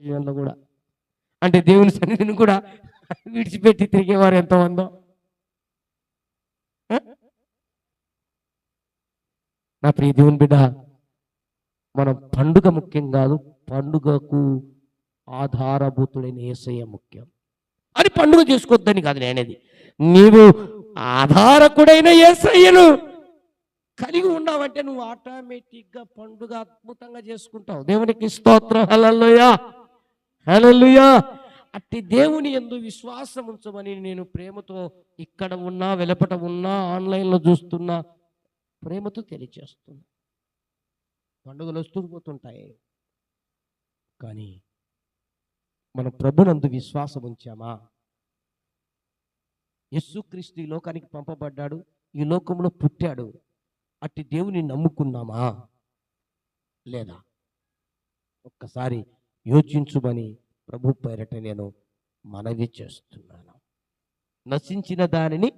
జీవనంలో కూడా. అంటే దేవుని సన్నిధిని కూడా విడిచిపెట్టి తిరిగేవారు ఎంతమందో. నా ప్రియ దేవుని బిడ్డ, మనం పండుగ ముఖ్యం కాదు, పండుగకు ఆధారభూతుడైన యేసయ్య ముఖ్యం. అది పండుగ చేసుకోవద్దని కాదు నేనేది. నీవు ఆధారకుడైన యేసయ్యను కలిగి ఉన్నావంటే నువ్వు ఆటోమేటిక్గా పండుగ అద్భుతంగా చేసుకుంటావు. దేవునికి స్తోత్రం. హల్లెలూయా, హల్లెలూయా. అట్టి దేవుని యందు విశ్వాసం ఉంచమని నేను ప్రేమతో ఇక్కడ ఉన్నా, వెలపట ఉన్నా, ఆన్లైన్లో చూస్తున్నా, ప్రేమతో తెలియచేస్తున్నా. పండుగలు వస్తూ పోతుంటాయి, కానీ మన ప్రభునందు విశ్వాసం ఉంచామా? యేసుక్రీస్తు ఈ లోకానికి పంపబడ్డాడు, ఈ లోకంలో పుట్టాడు. అట్టి దేవుని నమ్ముకున్నామా లేదా? ఒక్కసారి యోచించుమని ప్రభు పేరట నేను మనవి చేస్తున్నాను. నశించిన దానిని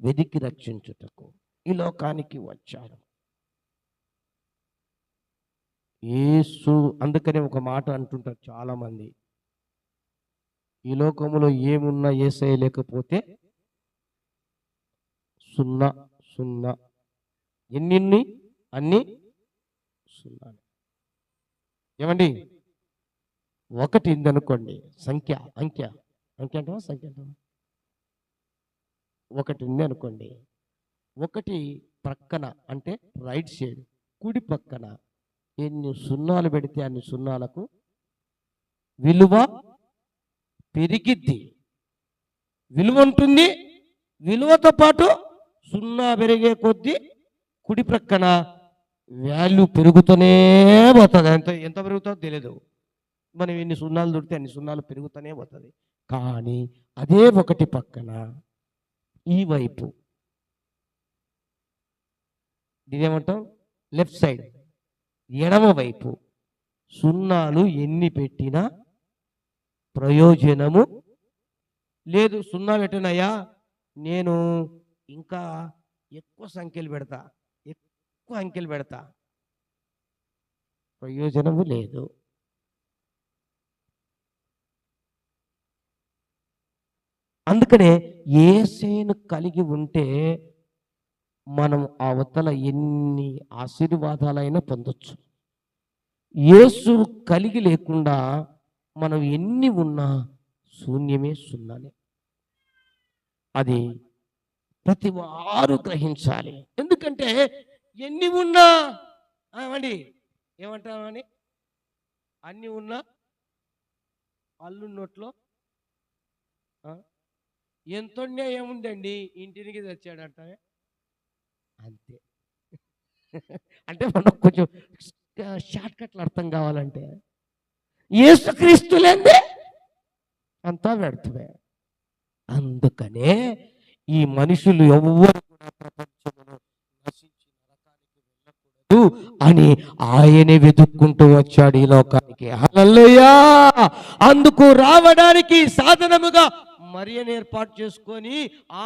వెదికి రక్షించుటకు ఈ లోకానికి వచ్చాడు యేసు. అందుకనే ఒక మాట అంటుంటారు చాలామంది, ఈ లోకంలో ఏమున్నా యేసయ్య లేకపోతే సున్నా సున్నా. ఎన్ని అన్ని సున్నా. ఏమండి, ఒకటి ఉందనుకోండి, సంఖ్య అంకె అంటావా, సంఖ్య అంటావా, ఒకటి ఉంది అనుకోండి, ఒకటి ప్రక్కన అంటే రైట్ సైడ్ కుడి పక్కన ఎన్ని సున్నాలు పెడితే అన్ని సున్నాలకు విలువ పెరిగిద్ది, విలువ ఉంటుంది. విలువతో పాటు సున్నా పెరిగే కొద్దీ కుడి ప్రక్కన వాల్యూ పెరుగుతూనే పోతుంది. ఎంత పెరుగుతుందో తెలియదు, మనం ఎన్ని సున్నాలు దొరికితే అన్ని సున్నాలు పెరుగుతూనే పోతుంది. కానీ అదే ఒకటి పక్కన ఈ వైపు ఇదేమంటాం, లెఫ్ట్ సైడ్ ఎడమ వైపు సున్నాలు ఎన్ని పెట్టినా ప్రయోజనము లేదు. సున్నా పెట్టినయ్యా, నేను ఇంకా ఎక్కువ సంఖ్యలు పెడతా, ఎక్కువ అంకెలు పెడతా, ప్రయోజనము లేదు. అందుకనే యేసును కలిగి ఉంటే మనం అవతల ఎన్ని ఆశీర్వాదాలైనా పొందొచ్చు. యేసు కలిగి లేకుండా మనం ఎన్ని ఉన్నా శూన్యమే, సున్నానే. అది ప్రతి వారు గ్రహించాలి. ఎందుకంటే ఎన్ని ఉన్నా అండి ఏమంటామని, అన్ని ఉన్నా అల్లు నోట్లో ఎంతోనే ఏముందండి, ఇంటికి తెచ్చాడంట అంతే. అంటే మనకు కొంచెం షార్ట్ కట్లు అర్థం కావాలంటే యేసుక్రీస్తు లేదే అంతా వ్యర్థమే. అందుకనే ఈ మనుషులు ఎవ్వరు కూడా ప్రపంచంలో నశించి నరకానికి వెళ్ళకూడదు అని ఆయనే వెతుక్కుంటూ వచ్చాడు ఈ లోకానికి. హల్లెలూయా. అందుకు రావడానికి సాధనముగా మరియను ఏర్పాటు చేసుకొని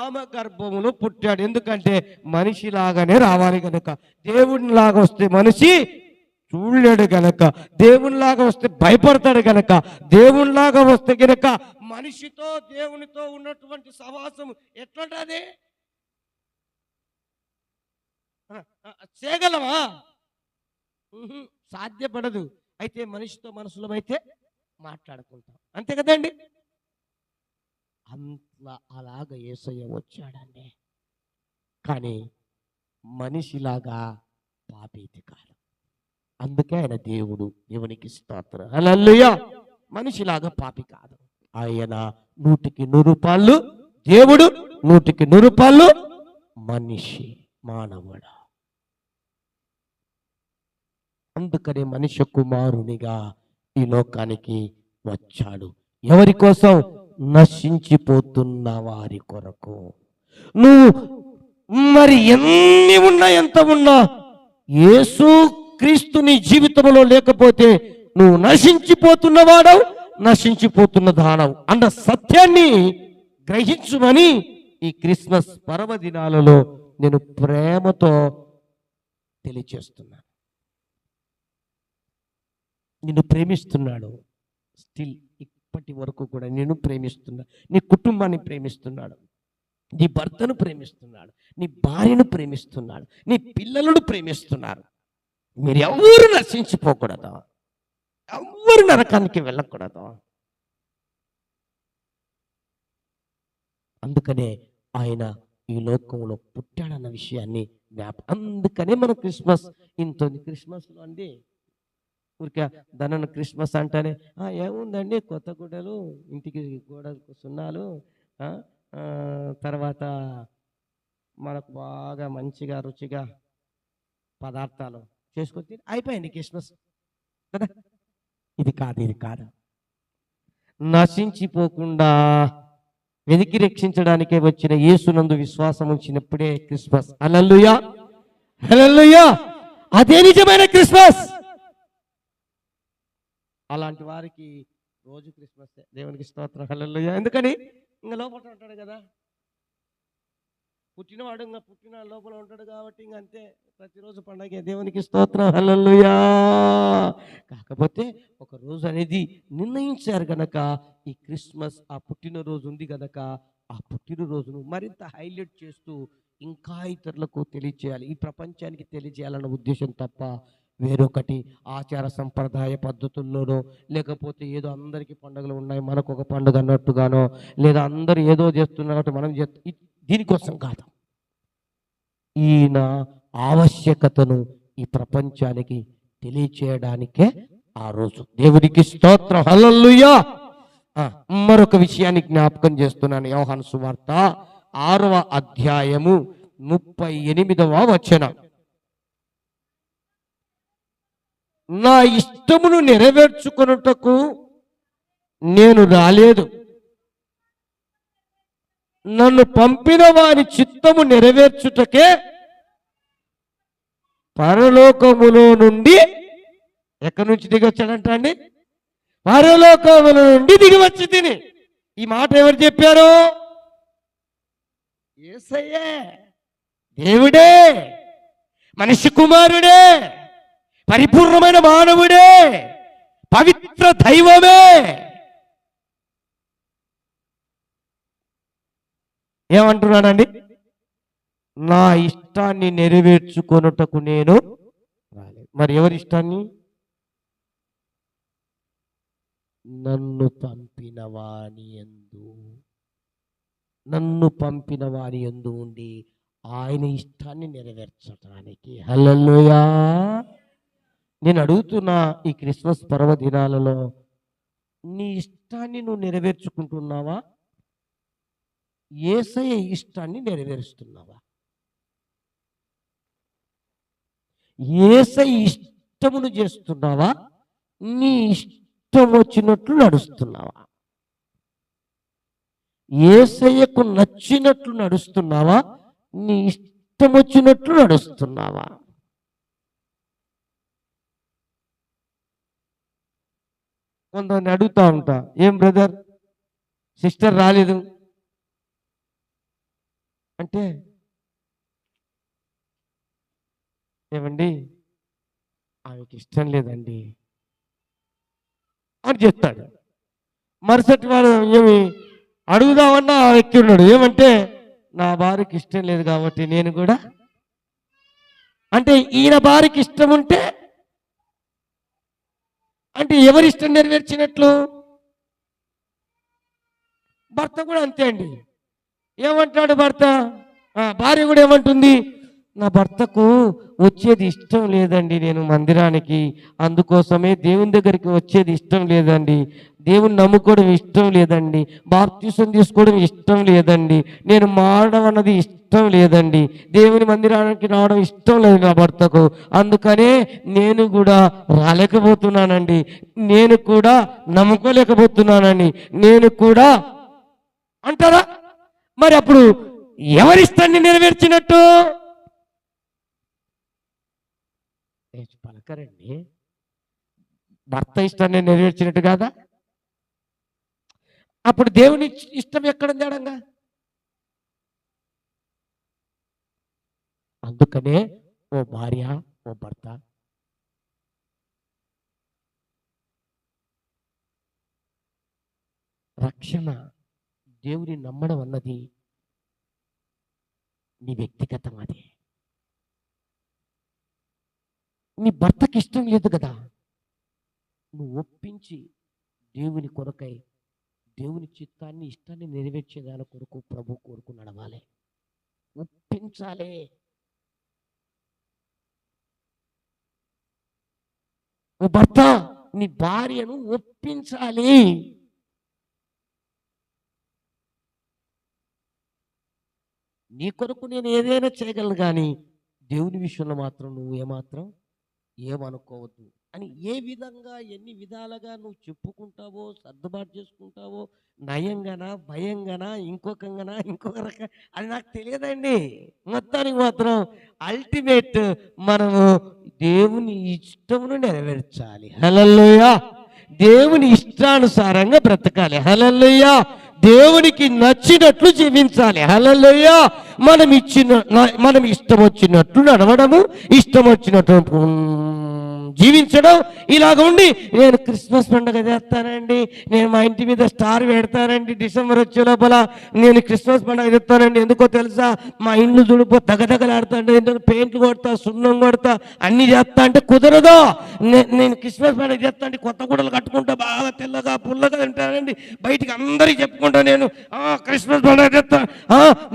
ఆమె గర్భములో పుట్టాడు. ఎందుకంటే మనిషిలాగానే రావాలి కనుక. దేవునిలాగా వస్తే మనిషి చూడలేడు గనక, దేవునిలాగా వస్తే భయపడతాడు గనక, దేవునిలాగా వస్తే గనక మనిషితో దేవునితో ఉన్నటువంటి సహవాసం ఎట్లుంటుంది? చేయగలమా? సాధ్యపడదు. అయితే మనిషితో మనుషులం అయితే మాట్లాడుకుంటాం, అంతే కదండి. అంతలా అలాగ యేసయ్య వచ్చాడండి. కానీ మనిషిలాగా పాపీతి కాదు. అందుకే ఆయన దేవుడు. దేవునికి స్తోత్రం. హల్లెలూయా. మనిషిలాగా పాపి కాదు. ఆయన 100% దేవుడు, 100% మనిషి, మానవుడు. అందుకనే మనిషి కుమారునిగా ఈ లోకానికి వచ్చాడు. ఎవరి కోసం? నశించిపోతున్న వారి కొరకు. నువ్వు మరి ఎన్ని ఉన్నా, ఎంత ఉన్నా, యేసు క్రీస్తు నీ జీవితంలో లేకపోతే నువ్వు నశించిపోతున్నవాడవు, నశించిపోతున్న దానవు అన్న సత్యాన్ని గ్రహించుమని ఈ క్రిస్మస్ పర్వదినాలలో నేను ప్రేమతో తెలియచేస్తున్నాను. నిన్ను ప్రేమిస్తున్నాడు, స్టిల్ ఇప్పటి వరకు కూడా నేను ప్రేమిస్తున్నా, నీ కుటుంబాన్ని ప్రేమిస్తున్నాడు, నీ భర్తను ప్రేమిస్తున్నాడు, నీ భార్యను ప్రేమిస్తున్నాడు, నీ పిల్లలను ప్రేమిస్తున్నారు. మీరు ఎవరు నశించిపోకూడదు, ఎవరు నరకానికి వెళ్ళకూడదు. అందుకనే ఆయన ఈ లోకంలో పుట్టాడన్న విషయాన్ని అందుకనే మన క్రిస్మస్ ఇంత క్రిస్మస్లో అండి ఊరికే దాని క్రిస్మస్ అంటేనే ఏముందండి కొత్త గుడ్డలు, ఇంటికి గోడలకు సున్నాలు, తర్వాత మనకు బాగా మంచిగా రుచిగా పదార్థాలు చేసుకొని అయిపోయింది క్రిస్మస్ కదా. ఇది కాదు. నశించిపోకుండా వెతికి రక్షించడానికే వచ్చిన యేసునందు విశ్వాసం ఉంచినప్పుడే క్రిస్మస్. హల్లెలూయా, హల్లెలూయా. అదే నిజమైన క్రిస్మస్. అలాంటి వారికి రోజు క్రిస్మస్. దేవునికి స్తోత్రం, హల్లెలూయా. ఎందుకని ఇంకా లోపల ఉంటాడు కదా, పుట్టినవాడు ఇంకా పుట్టిన లోపల ఉంటాడు కాబట్టి ఇంక అంతే, ప్రతిరోజు పండగ. దేవునికి స్తోత్రం, హల్లెలూయా. కాకపోతే ఒక రోజు అనేది నిర్ణయించారు గనక ఈ క్రిస్మస్, ఆ పుట్టినరోజు ఉంది గనక ఆ పుట్టినరోజును మరింత హైలైట్ చేస్తూ ఇంకా ఇతరులకు తెలియజేయాలి, ఈ ప్రపంచానికి తెలియజేయాలన్న ఉద్దేశం తప్ప వేరొకటి ఆచార సంప్రదాయ పద్ధతుల్లోనో, లేకపోతే ఏదో అందరికీ పండుగలు ఉన్నాయి మనకు ఒక పండుగ అన్నట్టుగానో, లేదా అందరూ ఏదో చేస్తున్నారు మనం దీనికోసం కాదు. ఈయన ఆవశ్యకతను ఈ ప్రపంచానికి తెలియచేయడానికే ఆ రోజు. దేవునికి స్తోత్రం, హల్లెలూయా. మరొక విషయాన్ని జ్ఞాపకం చేస్తున్నాను. యోహాను సువార్త 6వ అధ్యాయము 38వ వచనం. నా ఇష్టమును నెరవేర్చుకొనుటకు నేను రాలేదు, నన్ను పంపిన వారి చిత్తము నెరవేర్చుటకే పరలోకములో నుండి, ఎక్కడి నుంచి దిగి వచ్చాడంట అండి? పరలోకముల నుండి దిగి వచ్చి తిని. ఈ మాట ఎవరు చెప్పారు? యేసయ్యే, దేవుడే, మనిషి కుమారుడే, పరిపూర్ణమైన మానవుడే, పవిత్ర దైవమే. ఏమంటున్నానండి? నా ఇష్టాన్ని నెరవేర్చుకొనుటకు నేను రాలేదు. మరి ఎవరి ఇష్టాన్ని? నన్ను పంపిన వాని యందు ఉండి ఆయన ఇష్టాన్ని నెరవేర్చడానికి. హల్లెలూయా. నేను అడుగుతున్నా, ఈ క్రిస్మస్ పర్వదినాలలో నీ ఇష్టాన్ని నువ్వు నెరవేర్చుకుంటున్నావా? యేసయ్య ఇష్టాన్ని నెరవేరుస్తున్నావా? యేసయ్య ఇష్టమును చేస్తున్నావా? నీ ఇష్టం వచ్చినట్లు నడుస్తున్నావా? యేసయ్యకు నచ్చినట్లు నడుస్తున్నావా? నీ ఇష్టం వచ్చినట్లు నడుస్తున్నావా? కొంతమంది అడుగుతా ఉంటా, ఏం బ్రదర్ సిస్టర్ రాలేదు అంటే, ఏమండి ఆమెకి ఇష్టం లేదండి అని చెప్తాడు. మరుసటి వాడు ఏమి అడుగుదామన్నా ఆ వ్యక్తి ఉన్నాడు, ఏమంటే నా భార్యకి ఇష్టం లేదు కాబట్టి నేను కూడా. అంటే ఈయన భార్యకి ఇష్టం ఉంటే అంటే ఎవరి ఇష్టం నెరవేర్చినట్లు? భర్త కూడా అంతే అండి. ఏమంటాడు భర్త? భార్య కూడా ఏమంటుంది? నా భర్తకు వచ్చేది ఇష్టం లేదండి, నేను మందిరానికి, అందుకోసమే దేవుని దగ్గరికి వచ్చేది ఇష్టం లేదండి, దేవుని నమ్ముకోవడం ఇష్టం లేదండి, బాప్తిసం తీసుకోవడం ఇష్టం లేదండి, నేను మారడం అన్నది ఇష్టం లేదండి, దేవుని మందిరానికి రావడం ఇష్టం లేదు నా భర్తకు, అందుకనే నేను కూడా రాలేకపోతున్నానండి, నేను కూడా నమ్ముకోలేకపోతున్నానండి, నేను కూడా అంటారా? మరి అప్పుడు ఎవరిష్టాన్ని నెరవేర్చినట్టు? పలకరండి. భర్త ఇష్టాన్ని నెరవేర్చినట్టు కాదా? అప్పుడు దేవుని ఇష్టం ఎక్కడుంది అడంగా? అందుకనే ఓ భార్య, ఓ భర్త, రక్షణ, దేవుని నమ్మడం అన్నది నీ వ్యక్తిగతం. అది నీ భర్తకి ఇష్టం లేదు కదా, నువ్వు ఒప్పించి దేవుని కొరకై దేవుని చిత్తాన్ని ఇష్టాన్ని నెరవేర్చేదాని కొరకు ప్రభు కొరకు నడవాలి, ఒప్పించాలి. ఓ భర్త నీ భార్యను ఒప్పించాలి. నీ కొరకు నేను ఏదైనా చేయగలను, కానీ దేవుని విషయంలో మాత్రం నువ్వు ఏమనుకోవద్దు అని ఏ విధంగా ఎన్ని విధాలుగా నువ్వు చెప్పుకుంటావో, సర్దుబాటు చేసుకుంటావో, నయంగానా భయంగానా ఇంకొక రకం అది నాకు తెలియదండి. మొత్తానికి మాత్రం అల్టిమేట్ మనము దేవుని ఇష్టమును నెరవేర్చాలి. హల్లెలూయా. దేవుని ఇష్టానుసారంగా బ్రతకాలి. హల్లెలూయా. దేవునికి నచ్చినట్లు జీవించాలి. హల్లెలూయా. మనం ఇష్టం వచ్చినట్లు నడవడము, ఇష్టం వచ్చినట్టు జీవించడం. ఇలాగ ఉండి నేను క్రిస్మస్ పండుగ చేస్తానండి, నేను మా ఇంటి మీద స్టార్ పెడతానండి, డిసెంబర్ వచ్చే లోపల నేను క్రిస్మస్ పండుగ చేస్తానండి, ఎందుకో తెలుసా మా ఇండ్లు దుడిపో దగదగలాడుతాంటే, ఎందుకు పెయింట్లు కొడతా, సున్నం కొడతా, అన్ని చేస్తా అంటే కుదరదు. నేను క్రిస్మస్ పండుగ చేస్తా అంటే కొత్త గుడలు కట్టుకుంటా, బాగా తెల్లగా పుల్లగా తింటానండి, బయటికి అందరికి చెప్పుకుంటా నేను క్రిస్మస్ పండుగ చేస్తా,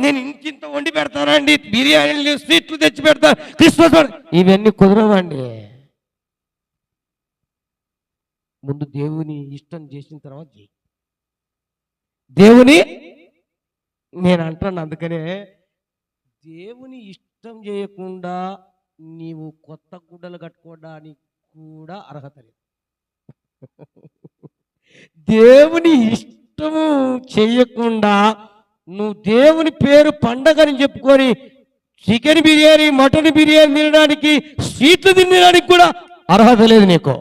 నేను ఇంకింత వండి పెడతానండి, బిర్యానీలు స్వీట్లు తెచ్చి పెడతా క్రిస్మస్ పండుగ. ఇవన్నీ కుదరవండి. ముందు దేవుని ఇష్టం చేసిన తర్వాత చేయి. దేవుని నేను అంటాను, అందుకనే దేవుని ఇష్టం చేయకుండా నీవు కొత్త గుడ్డలు కట్టుకోవడానికి కూడా అర్హత లేదు. దేవుని ఇష్టము చేయకుండా నువ్వు దేవుని పేరు పండగని చెప్పుకొని చికెన్ బిర్యానీ, మటన్ బిర్యానీ తినడానికి, స్వీట్లు తినడానికి కూడా అర్హత లేదు నీకు.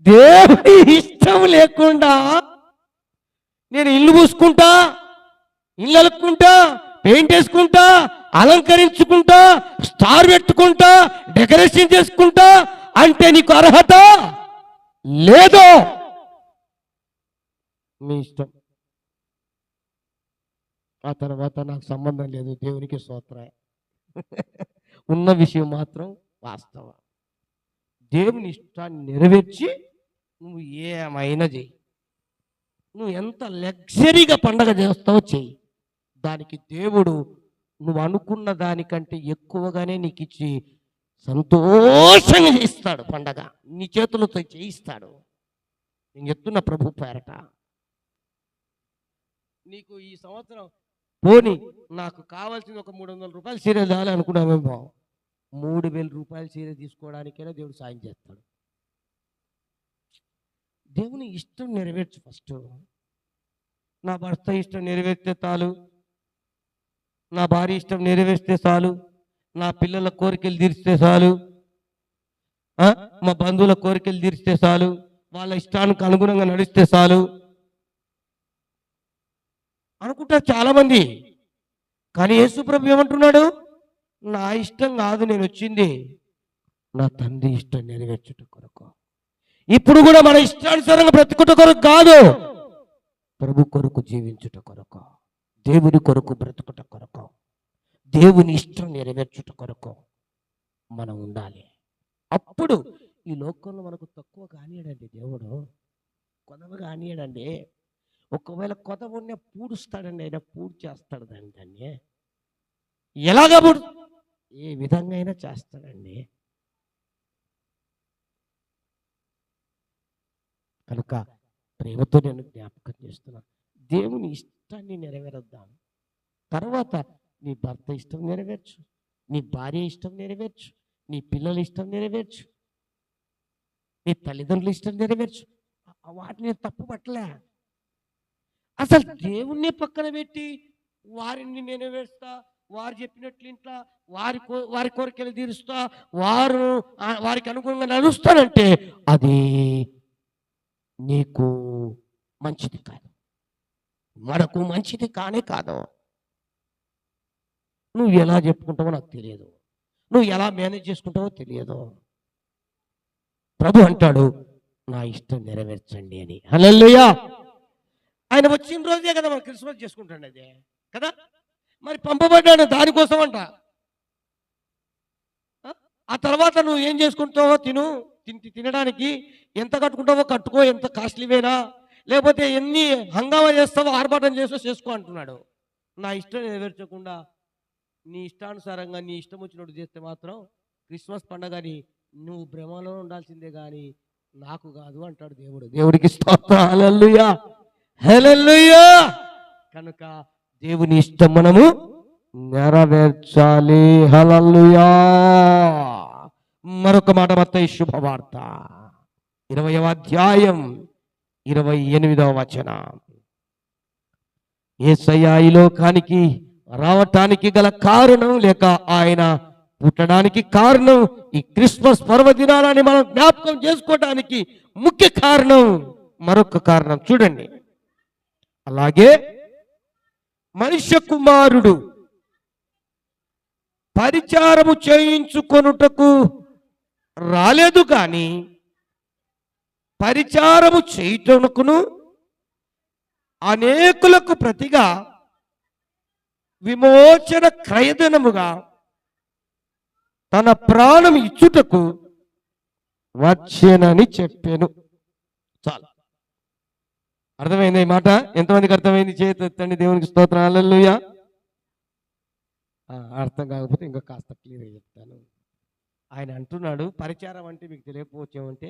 దేవుని ఇష్టం లేకుండా నేను ఇల్లు పూసుకుంటా, ఇల్లు అలుక్కుంటా, పెయింట్ వేసుకుంటా, అలంకరించుకుంటా, స్టార్ పెట్టుకుంటా, డెకరేషన్ చేసుకుంటా అంటే నీకు అర్హత లేదు. మీ ఇష్టం. ఆ తర్వాత నాకు సంబంధం లేదు, దేవునికి స్తోత్రం. ఉన్న విషయం మాత్రం వాస్తవం. దేవుని ఇష్టాన్ని నెరవేర్చి నువ్వు ఏమైనా చెయ్యి. నువ్వు ఎంత లగ్జరీగా పండగ చేస్తావో చెయ్యి. దానికి దేవుడు నువ్వు అనుకున్న దానికంటే ఎక్కువగానే నీకు ఇచ్చి సంతోషంగా చేయిస్తాడు. పండగ నీ చేతులతో చేయిస్తాడు. నేను చెప్తున్న ప్రభు పేరట. నీకు ఈ సంవత్సరం పోనీ నాకు కావాల్సింది ఒక 300 రూపాయలు చీర చాలు అనుకున్నామేమో, 3000 రూపాయల చీర తీసుకోవడానికైనా దేవుడు సాయం చేస్తాడు. దేవుని ఇష్టం నెరవేర్చు. ఫస్ట్ నా భర్త ఇష్టం నెరవేర్తే చాలు, నా భార్య ఇష్టం నెరవేర్స్తే చాలు, నా పిల్లల కోరికలు తీరిస్తే చాలు, మా బంధువుల కోరికలు తీరిస్తే చాలు, వాళ్ళ ఇష్టానికి అనుగుణంగా నడిస్తే చాలు అనుకుంటారు చాలామంది. కానీ యేసుప్రభు ఏమంటున్నాడు? నా ఇష్టం కాదు నేను వచ్చింది, నా తండ్రి ఇష్టం నెరవేర్చుట కొరకు. ఇప్పుడు కూడా మన ఇష్టానుసారంగా బ్రతుకుట కొరకు కాదు, ప్రభు కొరకు జీవించుట కొరకు, దేవుని కొరకు బ్రతుకుట కొరకు, దేవుని ఇష్టం నెరవేర్చుట కొరకు మనం ఉండాలి. అప్పుడు ఈ లోకంలో మనకు తక్కువ కానియడండి దేవుడు, కొదవ కానియడండి. ఒకవేళ కొదవ ఉన్న పూడుస్తాడండి, ఆయన పూడు చేస్తాడు దాన్ని ఎలాగా పూడు, ఏ విధంగా అయినా చేస్తాడండి. కనుక ప్రేమతో నేను జ్ఞాపకం చేస్తున్నాను, దేవుని ఇష్టాన్ని నెరవేరుద్దాం. తర్వాత నీ భర్త ఇష్టం నెరవేర్చు, నీ భార్య ఇష్టం నెరవేర్చు, నీ పిల్లల ఇష్టం నెరవేర్చు, నీ తల్లిదండ్రుల ఇష్టం నెరవేర్చు. వాటిని తప్పు పట్టలే. అసలు దేవుణ్ణి పక్కన పెట్టి వారిని నెరవేరుస్తా, వారు చెప్పినట్లు ఇంట్లో వారి కోరికలు తీరుస్తా, వారికి అనుగుణంగా నడుస్తానంటే అది నీకు మంచిది కాదు, మనకు మంచిది కానే కాదు. నువ్వు ఎలా చెప్పుకుంటావో నాకు తెలియదు, నువ్వు ఎలా మేనేజ్ చేసుకుంటావో తెలియదు. ప్రభు అంటాడు, నా ఇష్టం నెరవేర్చండి అని. హల్లెలూయా. ఆయన వచ్చిన రోజే కదా మనం క్రిస్మస్ చేసుకుంటాండి అదే కదా. మరి పంపబడ్డాను దానికోసం అంట. ఆ తర్వాత నువ్వు ఏం చేసుకుంటావో తినడానికి ఎంత కట్టుకుంటావో కట్టుకో, ఎంత కాస్ట్లీవేనా, లేకపోతే ఎన్ని హంగామా చేస్తావో ఆర్భాటం చేసుకో అంటున్నాడు. నా ఇష్టం నెరవేర్చకుండా నీ ఇష్టానుసారంగా నీ ఇష్టం వచ్చినట్టు చేస్తే మాత్రం క్రిస్మస్ పండగని నువ్వు భ్రమలో ఉండాల్సిందే కానీ నాకు కాదు అంటాడు దేవుడు. దేవుడికి స్తోత్రం. హల్లెలూయా, హల్లెలూయా. కనుక దేవుని ఇష్టం మనము నెరవేర్చాలి. హల్లెలూయా. మరొక మాట మత్తయి శుభవార్త 20వ అధ్యాయం 28వ వచనం. యేసయ్య ఈ లోకానికి రావటానికి గల కారణం, లేక ఆయన పుట్టడానికి కారణం, ఈ క్రిస్మస్ పర్వదినాలని మనం జ్ఞాపకం చేసుకోవడానికి ముఖ్య కారణం, మరొక కారణం చూడండి. అలాగే మనుష్య కుమారుడు పరిచారము చేయించుకొనుటకు రాలేదు కానీ పరిచారము చేయుటకును అనేకులకు ప్రతిగా విమోచన క్రయధనముగా తన ప్రాణం ఇచ్చుటకు వచ్చేనని చెప్పాను. చాలు, అర్థమైంది ఈ మాట? ఎంతమందికి అర్థమైంది? చేతండి, దేవునికి స్తోత్రం. హల్లెలూయా. అర్థం కాకపోతే ఇంకా కాస్త క్లియర్గా చెప్తాను. ఆయన అంటున్నాడు, పరిచారం అంటే మీకు తెలియకపోవచ్చేమంటే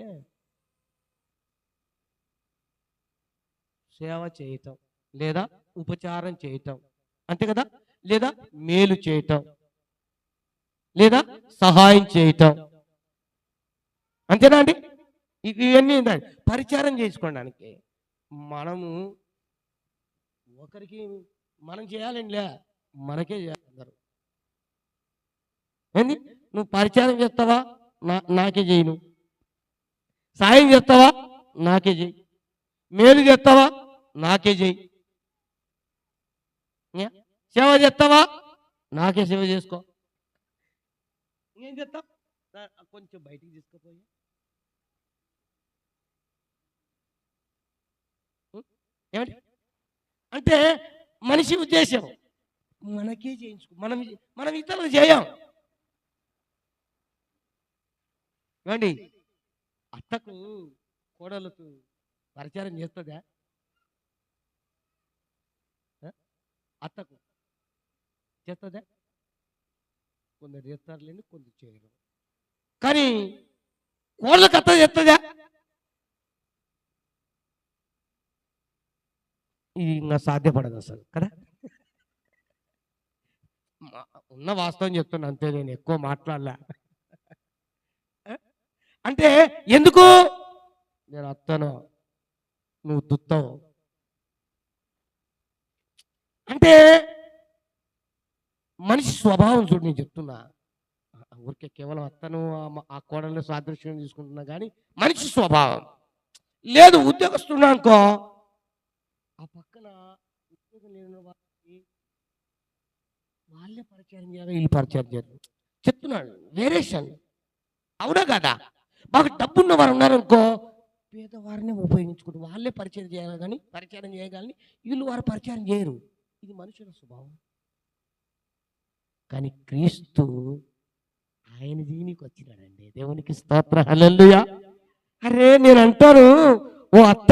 సేవ చేయటం, లేదా ఉపచారం చేయటం, అంతే కదా, లేదా మేలు చేయటం, లేదా సహాయం చేయటం, అంతేనా అండి? ఇవన్నీ పరిచారం చేసుకోవడానికి. మనము ఒకరికి మనం చేయాలండి, లే మనకే చేయాలి అందరూ. ఏంది, నువ్వు పరిచారం చేస్తావా? నాకే చేయను. సాయం చేస్తావా? నాకే చేయి. మేలు చేస్తావా? నాకే చేయి. సేవ చేస్తావా? నాకే సేవ చేసుకో. ఏం చేస్తావు? కొంచెం బయటికి తీసుకుపోయి ఏమంటే అంటే మనిషి ఉద్దేశం మనకే చేయించుకో, మనం ఇతరులకు చేయం. ఏమండి, అత్తకు కోడలకు పరిచారం చేస్తుందా? అత్తకు చేస్తుందా? కొందరు చేస్తారులేండి, కొందరు చేయరు. కానీ కోడలకు అత్త చేస్తుందా? ఇది ఇంకా సాధ్యపడదు అసలు కదా. ఉన్న వాస్తవం చెప్తున్నా అంతే, నేను ఎక్కువ మాట్లాడలే. అంటే ఎందుకు? నేను అత్తను, నువ్వు దుత్తావు అంటే మనిషి స్వభావం చూడు. నేను చెప్తున్నా, ఊరికే కేవలం అత్తను ఆ కోడలను సాదృశ్యం తీసుకుంటున్నా కానీ మనిషి స్వభావం లేదు. ఉద్యోగస్తున్నా అనుకో, ఆ పక్కన ఉద్యోగం లేని వాళ్ళకి వాళ్ళే పరిచయం చేయాలి, వీళ్ళు పరిచయం చేయాలి. చెప్తున్నాడు వేరియేషన్, అవునా కదా? బాగా డబ్బున్న వారు ఉన్నారనుకో, పేదవారిని ఉపయోగించుకుంటూ వాళ్ళే పరిచయం చేయాలి, కానీ పరిచయం చేయగలని వీళ్ళు వారు పరిచయం చేయరు. ఇది మనుషుల స్వభావం. కానీ క్రీస్తు ఆయన దీనికి వచ్చినాడండి. దేవునికి స్తోత్రం. హల్లెలూయా. అరే నేను అంటాను, ఓ అత్త,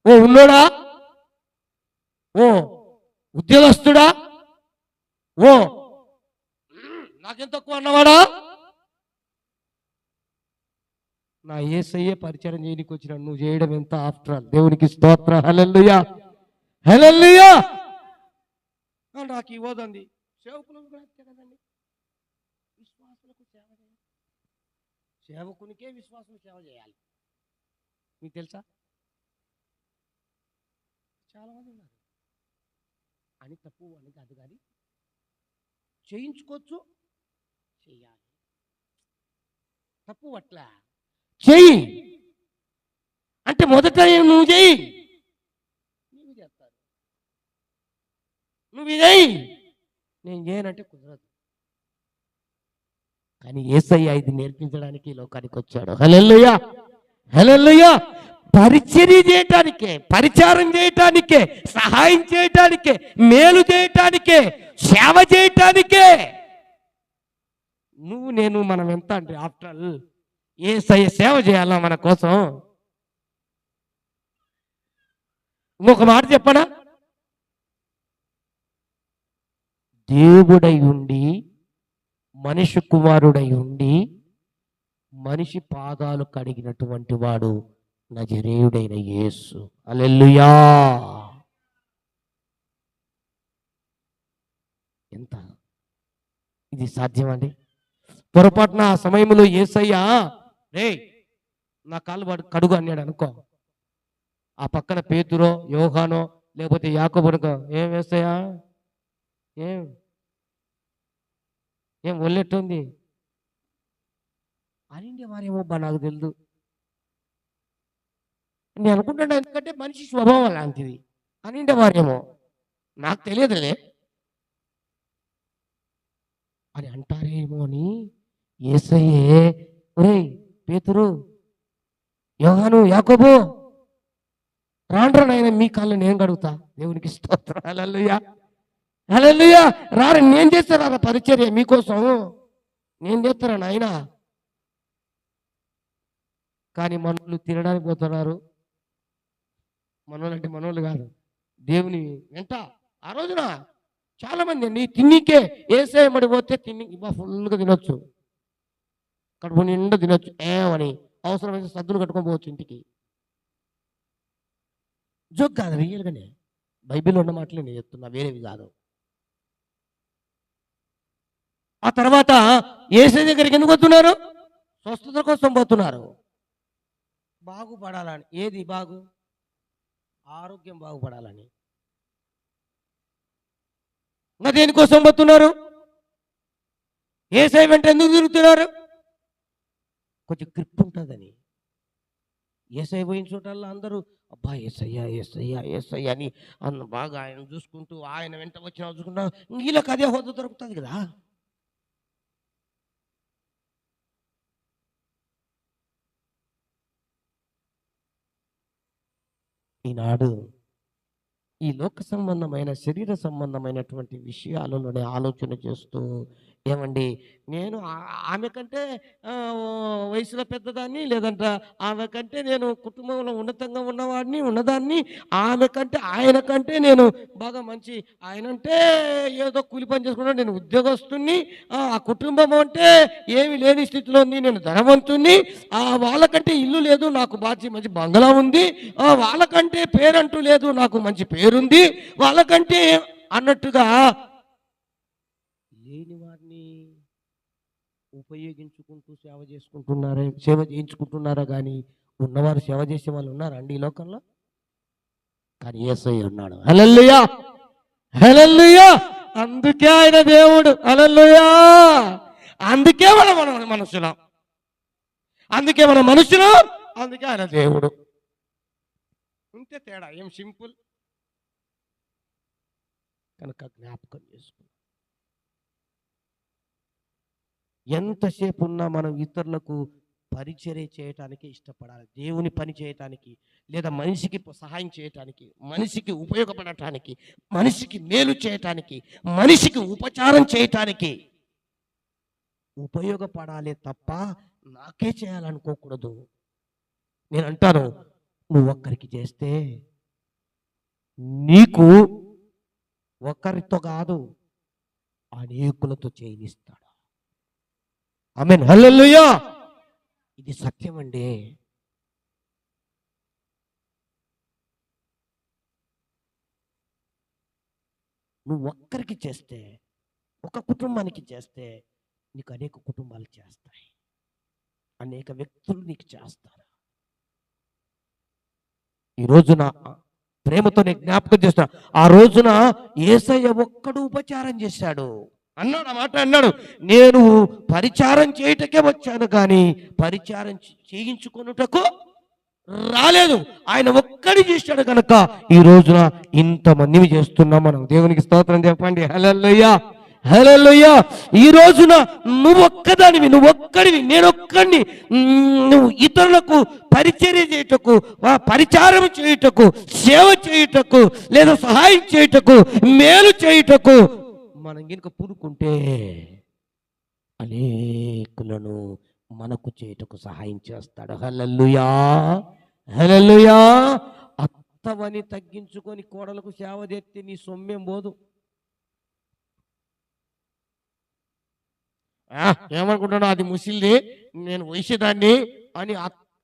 ఓ ఉన్నోడా, ఓ ఉద్యోగస్తుడా, ఓ నాకెంత తక్కువ అన్నవాడా, నా యేసయ్యే పరిచయం చేయడానికి వచ్చినాడు. నువ్వు చేయడం ఎంత ఆఫ్టర్ ఆల్. దేవునికి స్తోత్రం. హల్లెలూయా, హల్లెలూయా. నాకు ఇవ్వదండి. సేవకులకు కూడా అంతే కదండి. విశ్వాసులకు సేవ చేయాలి, సేవకునికే విశ్వాసం సేవ చేయాలి. మీకు తెలుసా? చాలా మంది ఉన్నారు అని తప్పు అని కాదు, కానీ చేయించుకోవచ్చు, చేయాలి. తప్పు అట్లా చెయ్యి అంటే మొదట నువ్వు చెయ్యి, నువ్వు చేస్తారు. నువ్వు ఇదేయి, నేను చేయనంటే కుదరదు. కానీ యేసయ్య ఇది నేర్పించడానికి లోకానికి వచ్చాడు. హల్లెలూయా. హల్లెలూయా. పరిచర్య చేయటానికే, పరిచారం చేయటానికే, సహాయం చేయటానికే, మేలు చేయటానికే, సేవ చేయటానికే. నువ్వు నేను మనం ఎంత అంటే ఆఫ్టర్ ఆల్ యేసయ్య సేవ చేయాలా మన కోసం. ఇంకొక మాట చెప్పనా, దేవుడై ఉండి మనిషి కుమారుడై ఉండి మనిషి పాదాలు కడిగినటువంటి వాడు నజరేయుడైన యేసు. హల్లెలూయా. ఎంత ఇది సాధ్యమండి? పొరపాటున ఆ సమయంలో యేసయ్య రే నా కాళ్ళు కడుగు అన్నాడు అనుకో, ఆ పక్కన పేతురో యోహానో లేకపోతే యాకోబునుకో, ఏం యేసయ్య ఏం ఏం ఒళ్ళెట్టుంది అనిండే వారేమో నాకు తెలియదు. నేను అనుకుంటున్నా, ఎందుకంటే మనిషి స్వభావం అలాంటిది. అనిండే వారేమో నాకు తెలియదులే అని అంటారేమో అని యేసయ్యే ఒరేయ్ పేతురు యోహాను యాకోబు రాండ్రా నాయన, మీ కాళ్ళు నేను కడుగుతా. దేవునికి స్తోత్రం. హల్లెలూయా. హల్లెలూయా. రారు, నేను చేస్తారా పరిచర్య మీకోసం, నేను చేస్తారా నాయన. కానీ మనోళ్ళు తినడానికి పోతున్నారు. మనోళ్ళు అంటే మనోళ్ళు కాదు, దేవుని వెంట ఆ రోజున చాలా మంది నీ తిన్నికే యేసయ్య పడిపోతే తిని ఫుల్గా తినొచ్చు, కడుపు నిండా తినొచ్చు ఏమని, అవసరమైతే సద్దులు కట్టుకొని పోవచ్చు ఇంటికి. జోక్ కాదు, రియల్గానే బైబిల్లో ఉన్న మాటలే నేను చెప్తున్నా, వేరేవి కాదు. ఆ తర్వాత యేసయ్య దగ్గరికి ఎందుకు వస్తున్నారు? స్వస్థత కోసం పోతున్నారు, బాగుపడాలని. ఏది బాగు? ఆరోగ్యం బాగుపడాలని. ఇంకా దేనికోసం పోతున్నారు? యేసయ్య వెంట ఎందుకు తిరుగుతున్నారు? కొంచెం గ్రిప్ ఉంటుందని. యేసయ్య పోయిన చోటల్లో అందరూ అబ్బా యేసయ్య యేసయ్య యేసయ్య అని బాగా ఆయన చూసుకుంటూ, ఆయన వెంట వచ్చిన చూసుకుంటా, వీళ్ళకి అదే హోదా దొరుకుతుంది కదా. ఈనాడు ఈ లోక సంబంధమైన శరీర సంబంధమైనటువంటి విషయాలలోనే ఆలోచన చేస్తూ, ఏమండి నేను ఆమె కంటే వయసులో పెద్దదాన్ని, లేదంట ఆమె కంటే నేను కుటుంబంలో ఉన్నతంగా ఉన్నదాన్ని, ఆమె కంటే ఆయన కంటే నేను బాగా మంచి, ఆయన అంటే ఏదో కూలి పని చేసుకున్నాను, నేను ఉద్యోగస్తుని, ఆ కుటుంబం అంటే ఏమి లేని స్థితిలో ఉంది, నేను ధనవంతుని, వాళ్ళకంటే ఇల్లు లేదు, నాకు మంచి బంగళా ఉంది, వాళ్ళకంటే పేరంటూ లేదు, నాకు మంచి పేరుంది, వాళ్ళకంటే అన్నట్టుగా లేని వారిని ఉపయోగించుకుంటూ సేవ చేయించుకుంటున్నారా కానీ ఉన్నవారు సేవ చేసే వాళ్ళు ఉన్నారా అండి ఈ లోకంలో? కానీ యేసయ్య ఉన్నాడు. హల్లెలూయా. హల్లెలూయా. అందుకే ఆయన దేవుడు. హల్లెలూయా. అందుకే మన మనుషులం, అందుకే మన మనుషులు, అందుకే ఆయన దేవుడు. ఇంతే తేడా, ఏం సింపుల్. కనుక జ్ఞాపకం చేసుకున్నాం, ఎంతసేపు ఉన్నా మనం ఇతరులకు పరిచర్య చేయటానికి ఇష్టపడాలి. దేవుని పని చేయటానికి, లేదా మనిషికి సహాయం చేయటానికి, మనిషికి ఉపయోగపడటానికి, మనిషికి మేలు చేయటానికి, మనిషికి ఉపచారం చేయటానికి ఉపయోగపడాలి తప్ప నాకే చేయాలనుకోకూడదు. నేను అంటాను, నువ్వు ఒక్కరికి చేస్తే నీకు ఒక్కరితో కాదు అనేకులతో చేయనిస్తాడు. ఆమేన్. హల్లెలూయా. ఇది సత్యం అండి. నువ్వు ఒక్కరికి చేస్తే, ఒక కుటుంబానికి చేస్తే నీకు అనేక కుటుంబాలు చేస్తాయి, అనేక వ్యక్తులు నీకు చేస్తారు. ఈ రోజున ప్రేమతో నేను జ్ఞాపకం చేస్తా, ఆ రోజున యేసయ్య ఒక్కడు ఉపచారం చేశాడు అన్నాడు. ఆ మాట అన్నాడు, నేను పరిచారం చేయటకే వచ్చాను కానీ పరిచారం చేయించుకొనుటకు రాలేదు. ఆయన ఒక్కడి చేశాడు కనుక ఈ రోజున ఇంతమందిని చేస్తున్నాం మనం. దేవునికి స్తోత్రం చెప్పండి. హల్లెలూయా. హల్లెలూయా. ఈ రోజున నువ్వొక్కడివి నేనొక్కడిని. నువ్వు ఇతరులకు పరిచర్య చేయుటకు, పరిచారం చేయుటకు, సేవ చేయుటకు, లేదా సహాయం చేయుటకు, మేలు చేయుటకు మనం కనుక పూనుకుంటే అనేకులను మనకు చేయుటకు సహాయం చేస్తాడు. హల్లెలూయా, హల్లెలూయా. అత్తవని తగ్గించుకొని కోడలకు సేవ చేస్తే నీ సొమ్మేం పోదు. ఏమనుకుంటున్నా, అది ముసిల్ది, నేను వయసేదాన్ని అని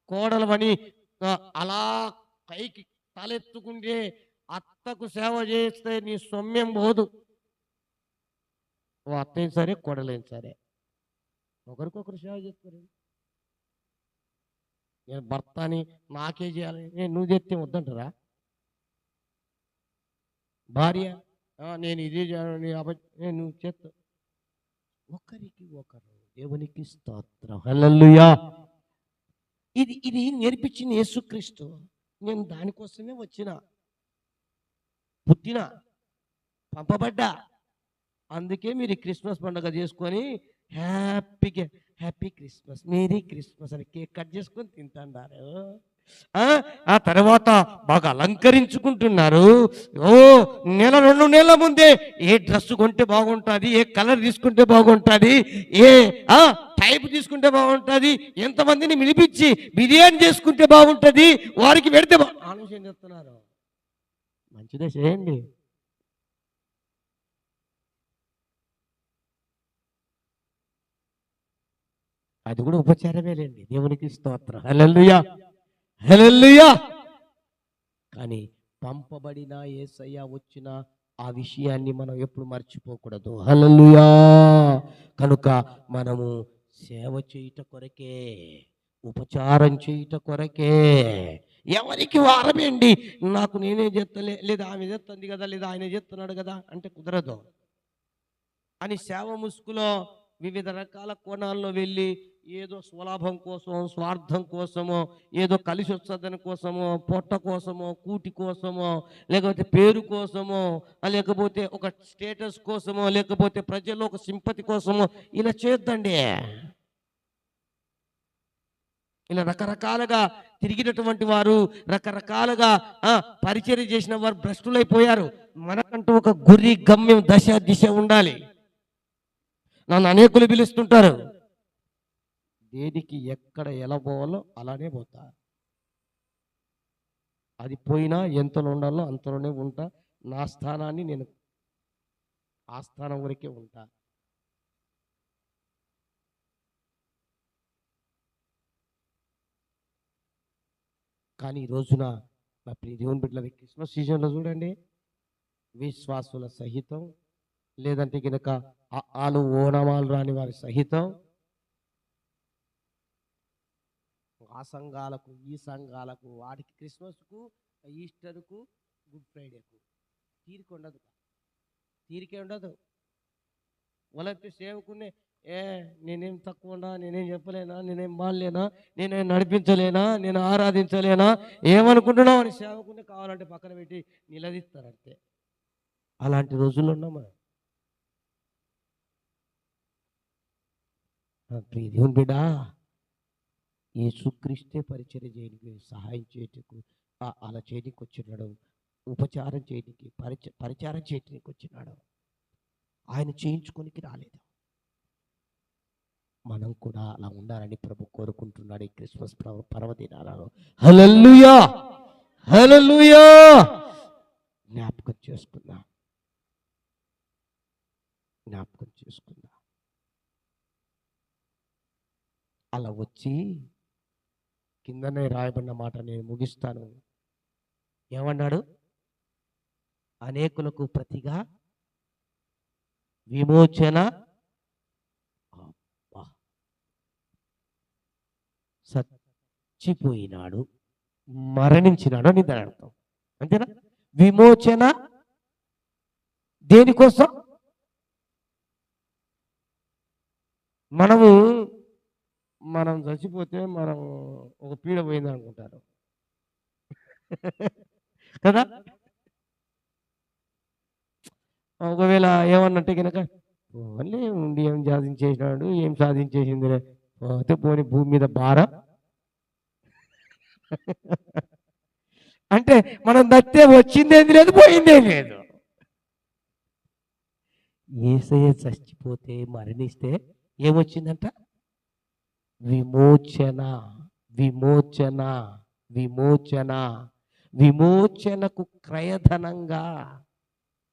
కోడలవని అలా పైకి తలెత్తుకుంటే అత్తకు సేవ చేస్తే నీ సొమ్మేం పోదు. ఓ అత్తేం సరే, కోడలేం సరే, ఒకరికొకరు సేవ చేస్తారు. నేను భర్త అని నాకే చేయాలి, నువ్వు చేస్తే వద్దంటారా? భార్య నేను ఇదే చేయాలని నువ్వు చేస్తావు. ఒకరికి ఒకరు, దేవునికి స్తోత్రం. హల్లెలూయా. ఇది నేర్పించిన యేసుక్రీస్తు. నేను దానికోసమే వచ్చిన, పుట్టిన, పంపబడ్డా. అందుకే మీరు క్రిస్మస్ పండుగ చేసుకొని హ్యాపీ క్రిస్మస్, మేరీ క్రిస్మస్ అని కేక్ కట్ చేసుకొని తింటున్నారు. ఆ తర్వాత బాగా అలంకరించుకుంటున్నారు. ఓ నెల 2 నెలల ముందే ఏ డ్రెస్ కొంటే బాగుంటుంది, ఏ కలర్ తీసుకుంటే బాగుంటుంది, ఏ టైప్ తీసుకుంటే బాగుంటుంది, ఎంతమందిని పిలిపించి బిర్యానీ చేసుకుంటే బాగుంటుంది, వారికి పెడితే ఆలోచన చేస్తున్నారు. మంచిదే చేయండి. అది కూడా ఉపచారమేలేండి. దేవునికి స్తోత్రం. హల్లెలూయా, హల్లెలూయా. కానీ పంపబడిన యేసయ్య వచ్చిన ఆ విషయాన్ని మనం ఎప్పుడు మర్చిపోకూడదు. హల్లెలూయా. కనుక మనము సేవ చేయుట కొరకే, ఉపచారం చేయుట కొరకే. ఎవరికి వారమేండి, నాకు నేనే చేస్తలే, లేదా ఆమె చేస్తుంది కదా, లేదా ఆయన చేస్తున్నాడు కదా అంటే కుదరదు అని సేవ ముసుగులో వివిధ రకాల కోణాల్లో వెళ్ళి ఏదో స్వలాభం కోసం, స్వార్థం కోసమో, ఏదో కలిసి వచ్చేదని కోసమో, పొట్ట కోసమో, కూటి కోసమో, లేకపోతే పేరు కోసమో, లేకపోతే ఒక స్టేటస్ కోసమో, లేకపోతే ప్రజల్లో ఒక సింపతి కోసమో ఇలా చేద్దండి. ఇలా రకరకాలుగా తిరిగినటువంటి వారు, రకరకాలుగా పరిచర్య చేసిన వారు భ్రష్టులైపోయారు. మనకంటూ ఒక గురి, గమ్యం, దశ, దిశ ఉండాలి. నన్ను అనేకులు పిలుస్తుంటారు, దేనికి ఎక్కడ ఎలా పోవాలో అలానే పోతా. అది పోయినా ఎంతలో ఉండాలో అంతలోనే ఉంటా. నా స్థానాన్ని నేను ఆ స్థానం వరకే ఉంటా. కానీ ఈ రోజున నా ప్రియ దేవుని బిడ్డల క్రిస్మస్ సీజన్లో చూడండి, విశ్వాసుల సహితం, లేదంటే కనుక ఆలు ఓనమాలు రాని వారి సహితం, ఆ సంఘాలకు, ఈ సంఘాలకు, వాటికి క్రిస్మస్కు, ఈస్టర్కు, గుడ్ ఫ్రైడేకు తీరికే ఉండదు. వాళ్ళకి సేవకునే నేనేం తక్కువ ఉన్నా, నేనేం చెప్పలేనా, నేనేం బాగలేనా, నేనేం నడిపించలేనా, నేను ఆరాధించలేనా, ఏమనుకుంటున్నావు అని సేవకునే కావాలంటే పక్కన పెట్టి నిలదీస్తారంతే. అలాంటి రోజుల్లో ఉన్నామా? దేవుని బిడ్డ, యేసుక్రీస్తే పరిచర్య చేయడానికి, సహాయం చేయటకు, అలా చేయడానికి వచ్చినాడు. ఉపచారం చేయడానికి, పరిచారం చేయడానికి వచ్చినాడు. ఆయన చేయించుకోనికి రాలేదు. మనం కూడా అలా ఉండాలని ప్రభు కోరుకుంటున్నాడు ఈ క్రిస్మస్ పర్వదినాలలో. హల్లెలూయా, హల్లెలూయా. జ్ఞాపకం చేసుకుందాం. అలా వచ్చి కిందనే రాయబడిన మాట నేను ముగిస్తాను. ఏమన్నాడు? అనేకులకు ప్రతిగా విమోచన, చచ్చిపోయినాడు, మరణించినాడు అని దాని అర్థం. అంతేనా? విమోచన దేనికోసం? మనం చచ్చిపోతే మనం ఒక పీడ పోయింది అనుకుంటారు కదా. ఒకవేళ ఏమన్నట్టే కనుక ఓన్లీ ఉండి ఏం సాధించేసినాడు, ఏం సాధించేసింది పోతే పోని భూమి మీద భారం. అంటే మనం దత్తే వచ్చిందేది లేదు, పోయిందేది లేదు. యేసయ్య చచ్చిపోతే మరణిస్తే ఏమొచ్చిందంట? విమోచన. విమోచన. విమోచన. విమోచనకు క్రయధనంగా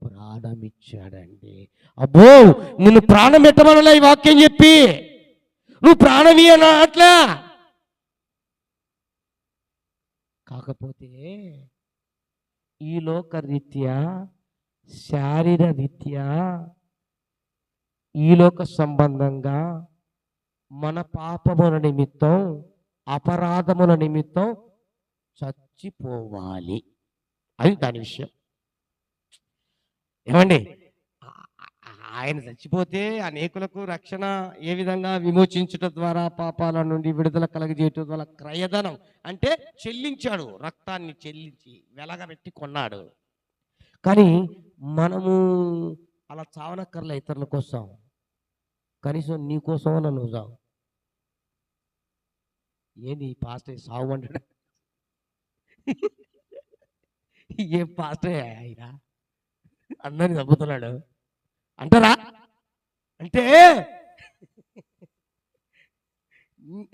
ప్రాణమిచ్చాడండి. అబ్బో, నిన్ను ప్రాణం పెట్టమనలా ఈ వాక్యం చెప్పి. నువ్వు ప్రాణమి అనా అట్లా. కాకపోతే ఈ లోక రీత్యా, శారీర రీత్యా, ఈ లోక సంబంధంగా మన పాపముల నిమిత్తం, అపరాధముల నిమిత్తం చచ్చిపోవాలి. అది దాని విషయం. ఏమండి, ఆయన చచ్చిపోతే అనేకులకు రక్షణ ఏ విధంగా విమోచించుట ద్వారా, పాపాల నుండి విడుదల కలగజేయటం ద్వారా క్రయధనం అంటే చెల్లించాడు, రక్తాన్ని చెల్లించి వెలగబెట్టి కొన్నాడు. కానీ మనము అలా చావనక్కర్లే ఇతరుల కోసం, కనీసం నీ కోసం నువ్వు చావు. ఏంది పాస్టర్ సావు అంటాడు? ఏం పాస్టర్ ఆయన అందరిని చంపుతున్నాడు అంటారా? అంటే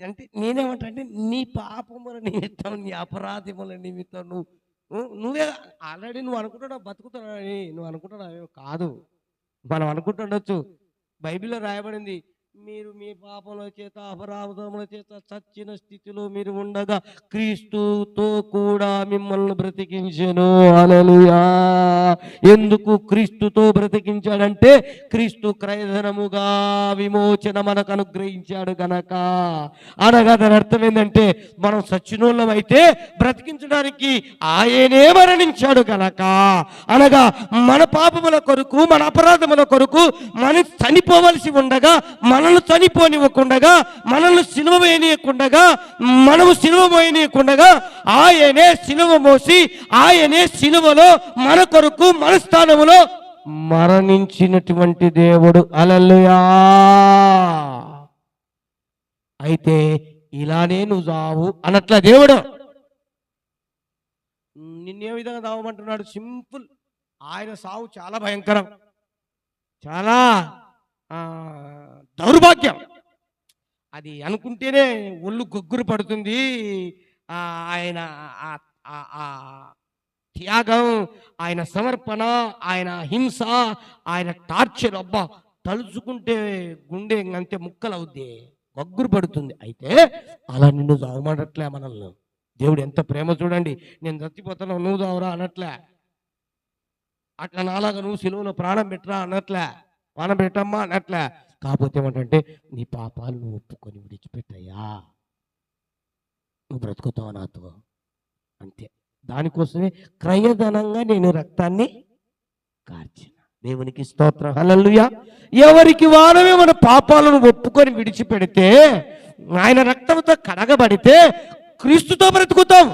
అంటే నేనేమంటా అంటే, నీ పాపముల నిమిత్తం, నీ అపరాధముల నిమిత్తం నువ్వే ఆల్రెడీ నువ్వు అనుకుంటున్నావు బతుకుతున్నావు, నువ్వు అనుకుంటున్నావు కాదు. మనం అనుకుంటుండొచ్చు. బైబిల్లో రాయబడింది, మీరు మీ పాపముల చేత, అపరాధముల చేత చచ్చిన స్థితిలో మీరు ఉండగా క్రీస్తుతో కూడా మిమ్మల్ని బ్రతికించెను. హల్లెలూయా. ఎందుకు క్రీస్తుతో బ్రతికించాడంటే, క్రీస్తు క్రయధనముగా విమోచన మనకు అనుగ్రహించాడు గనక. అనగా దాని అర్థం ఏంటంటే, మనం సచ్చినోళ్ళం అయితే బ్రతికించడానికి ఆయనే మరణించాడు గనక. అనగా మన పాపముల కొరకు, మన అపరాధముల కొరకు మనం చనిపోవలసి ఉండగా, మనల్ని చనిపోనివ్వకుండగా, మనల్ని సిలువ వేయనీయకుండగా, మనము సిలువ మోయనీయకుండగా ఆయనే సిలువ మోసి, ఆయనే సిలువలో మన కొరకు, మన స్థానములో మరణించినటువంటి దేవుడు. హల్లెలూయా. అయితే ఇలానే నువ్వు చావు అన్నట్ల దేవుడు నిన్నే విధంగా చావమంటున్నాడు? సింపుల్. ఆయన సావు చాలా భయంకరం, చాలా దౌర్భాగ్యం. అది అనుకుంటేనే ఒళ్ళు గొగ్గురు పడుతుంది. ఆయన త్యాగం, ఆయన సమర్పణ, ఆయన హింస, ఆయన టార్చర్, అబ్బా తలుచుకుంటే గుండె అంతే ముక్కలవుద్ది, గొగ్గురు పడుతుంది. అయితే అలా నిన్ను చావమాడట్లే మనల్ని దేవుడు. ఎంత ప్రేమ చూడండి. నేను చచ్చిపోతాను నువ్వు చావురా అనట్లే, అట్లా నాలాగా నువ్వు సిలువలో ప్రాణం పెట్టరా అనట్లే, ప్రాణం పెట్టమ్మా అనట్లే. కాకపోతే ఏమంటే, నీ పాపాలు నువ్వు ఒప్పుకొని విడిచిపెట్టయ్యా, నువ్వు బ్రతుకుతావు నాతో, అంతే. దానికోసమే క్రయధనంగా నేను రక్తాన్ని కార్చిన. దేవునికి స్తోత్రం. హల్లెలూయా. ఎవరికి వారమే మన పాపాలను ఒప్పుకొని విడిచిపెడితే, ఆయన రక్తంతో కడగబడితే క్రీస్తుతో బ్రతుకుతాం.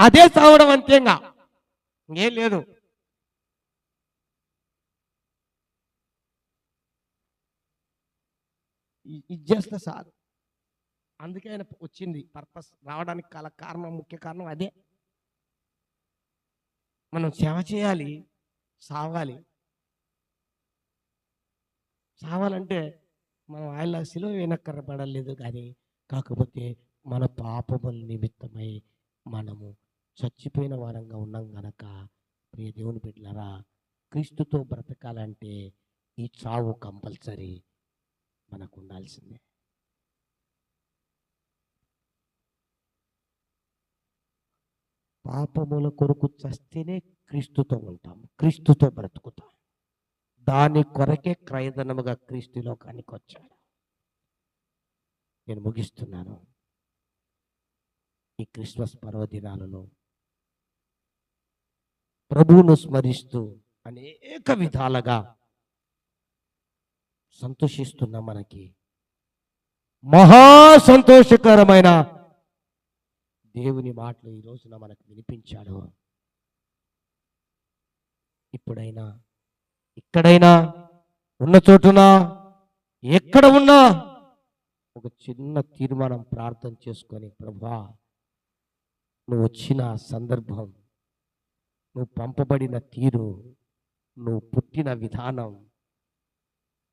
అదే సావడం, అంతేగా, ఏం లేదు. ఇచ్చేస్తా సార్. అందుకే ఆయన వచ్చింది, పర్పస్ రావడానికి కారణం, ముఖ్య కారణం అదే. మనం సేవ చేయాలి, సావాలి. సావాలంటే మనం ఆయన సిలువ వెనక్కరపడలేదు, కానీ కాకపోతే మన పాపముల నిమిత్తమై మనము చచ్చిపోయిన వారంగా ఉన్నాం గనక, ప్రియ దేవుని బిడ్డలారా, క్రీస్తుతో బ్రతకాలంటే ఈ చావు కంపల్సరీ మనకు ఉండాల్సిందే. పాపముల కొరకు చస్తేనే క్రీస్తుతో ఉంటాం, క్రీస్తుతో బ్రతుకుతాం. దాని కొరకే క్రయధనముగా క్రీస్తు లోకానికి వచ్చాడు. నేను ముగిస్తున్నాను. ఈ క్రిస్మస్ పర్వదినాలలో ప్రభువును స్మరిస్తూ అనేక విధాలుగా సంతోషిస్తున్న మనకి మహా సంతోషకరమైన దేవుని మాటలు ఈ రోజున మనకు వినిపించాడు. ఇప్పుడైనా, ఇక్కడైనా, ఉన్న చోటున ఎక్కడ ఉన్నా ఒక చిన్న తీర్మానం ప్రార్థన చేసుకొని, ప్రభువా నువ్వు వచ్చిన సందర్భం, నువ్వు పంపబడిన తీరు, నువ్వు పుట్టిన విధానం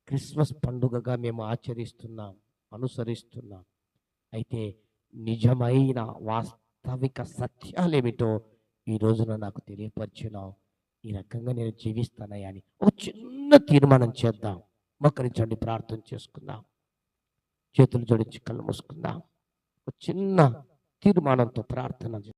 క్రిస్మస్ పండుగగా మేము ఆచరిస్తున్నాం, అనుసరిస్తున్నాం. అయితే నిజమైన వాస్తవిక సత్యాలేమిటో ఈ రోజున నాకు తెలియపరిచినావు. ఈ రకంగా నేను జీవిస్తానయ్యా అని ఒక చిన్న తీర్మానం చేద్దాం. మోకరించండి, ప్రార్థన చేసుకుందాం. చేతులు జోడించి కళ్ళు మూసుకుందాం. ఒక చిన్న తీర్మానంతో ప్రార్థన